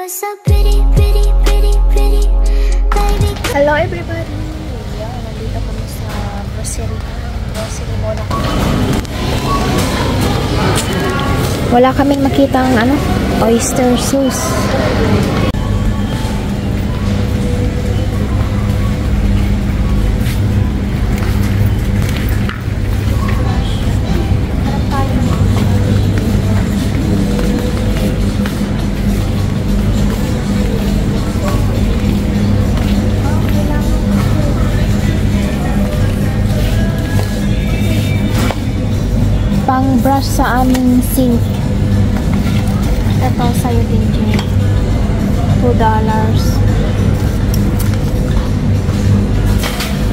so pretty, pretty, pretty, pretty, baby. Hello everybody! Yan, nandito kami sa grocery muna. Wala kaming makitang oyster sauce. Pang-brush sa aming sink. Ito sa'yo din, Jane. $2.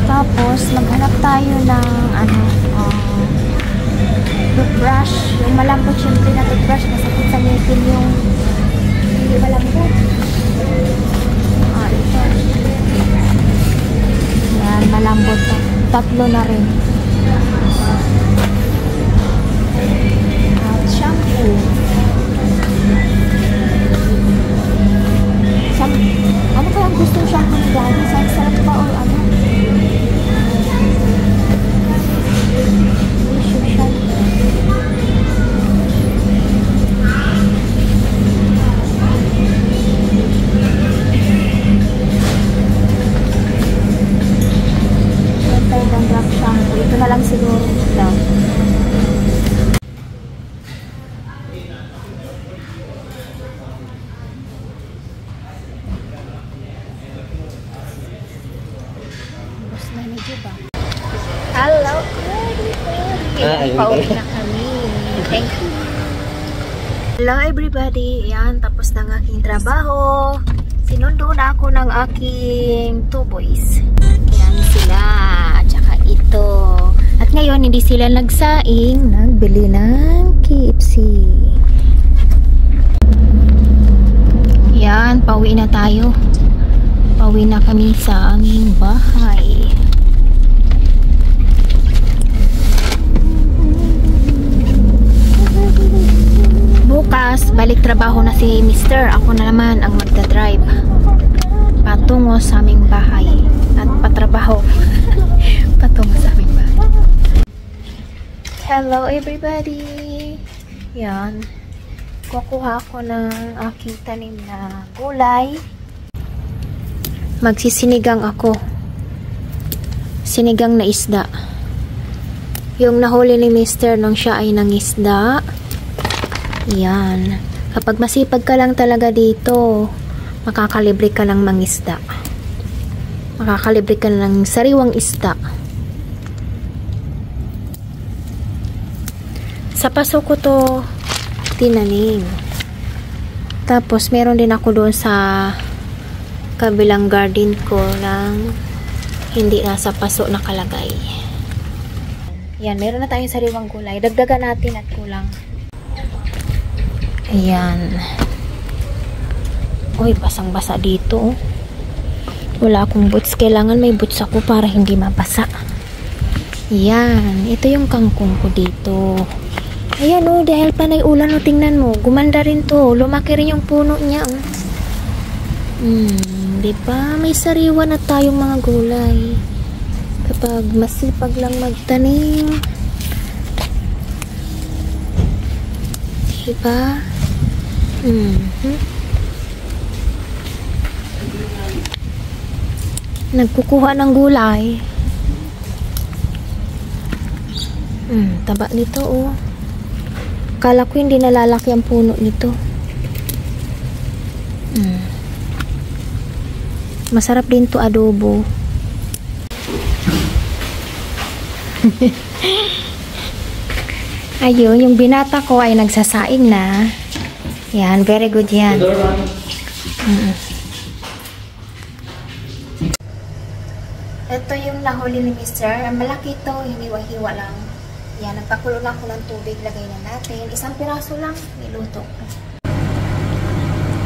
Tapos, maghanap tayo ng toothbrush. Yung malambot, syempre na toothbrush. Masakit sa ngipin yung hindi malambot. Ito. Yan, malambot. Tatlo na rin. Shampoo. Ano kaya gusto yung shampoo ni Daddy? Sarap pa or ano? Tissue shampoo. Ito yung black shampoo. Ito na lang siguro. Hello! Pauwi na kami. Thank you. Hello everybody! Ayan, tapos ng aking trabaho. Sinundo na ako ng aking 2 boys. Ayan sila. At saka ito. At ngayon, hindi sila nagsaing. Nagbili ng KFC. Ayan, pauwi na tayo. Pauwi na kami sa aming bahay. Bukas, balik trabaho na si Mr. Ako na naman ang magdadrive patungo sa aming bahay. At patrabaho. Patungo sa aming bahay. Hello everybody! Yan. Kukuha ako ng aking tanim na gulay. Magsisinigang ako. Sinigang na isda. Yung nahuli ni Mr. nung siya ay nangisda. Yan. Kapag masipag ka lang talaga dito, makakalibre ka ng mangisda. Makakalibre ka ng sariwang isda. Sa paso ko to tinanim. Tapos meron din ako doon sa kabilang garden ko ng hindi nasa paso nakalagay. Yan, meron na tayong sariwang gulay. Dagdagan natin at kulang. Ayan. Uy, basang-basa dito. Wala akong boots. Kailangan may boots ako para hindi mabasa. Ayan. Ito yung kangkong ko dito. Ayan o, dahil panay ulan o, tingnan mo. Gumanda rin to. Lumaki rin yung puno niya o. Diba? May sariwa na tayong mga gulay. Kapag masipag lang magtanim. Diba? Nagkukuha ng gulay. Taba nito oh. Kala ko hindi nalalaki ang puno nito. Masarap din to adobo. Ayun, yung binata ko ay nagsasaing na. Yan, very good yan. Ito yung nahuli ni Mr. Malaki ito, hiniwa-hiwa lang. Yan, nagpakulo lang ko ng tubig. Lagay na natin. Isang piraso lang, niluto.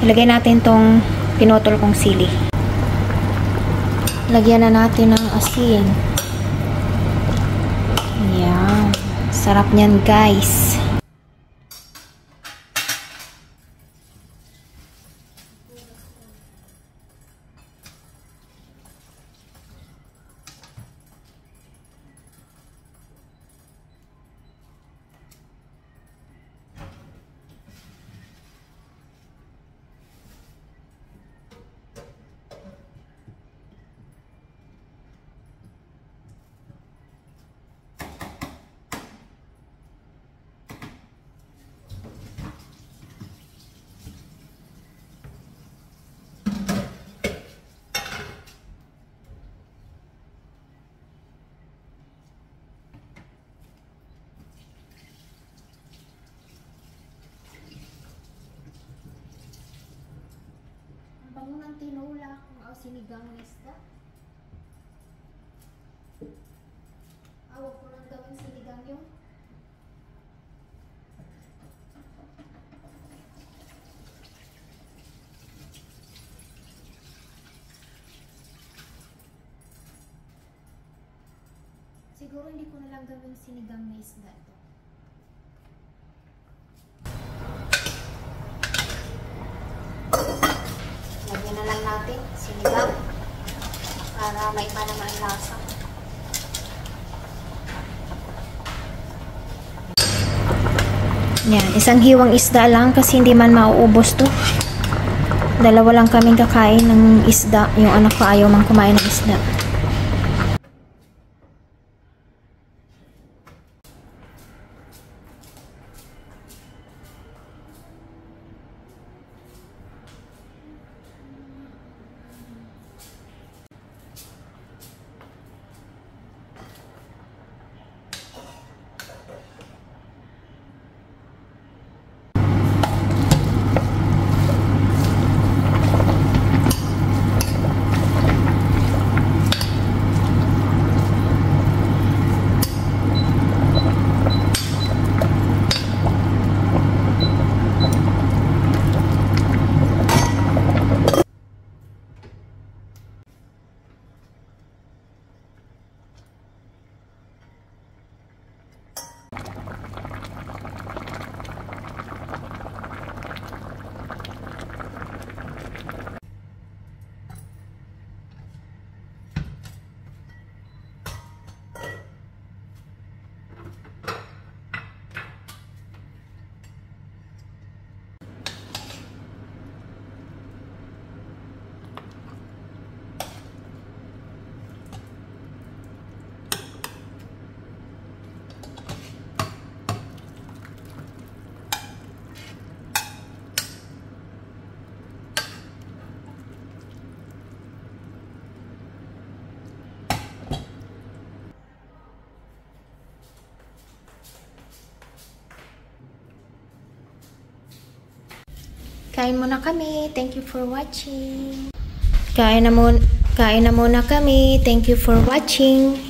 Ilagay natin tong pinutol kong sili. Lagyan na natin ng asin. Yan. Sarap niyan, guys. Bango ng tinola kung sinigang na isda. Awag ko nang gawin sinigang yun. Siguro hindi ko na lang gawin sinigang na isda ito. Lagyan na lang natin sinigang para may pa naman ang lasa. Yan, isang hiwang isda lang kasi hindi man mauubos to. Dalawa lang kaming kakain ng isda. Yung anak ko ayaw man kumain ng isda. Kain muna kami. Thank you for watching. Kain na muna kami. Thank you for watching.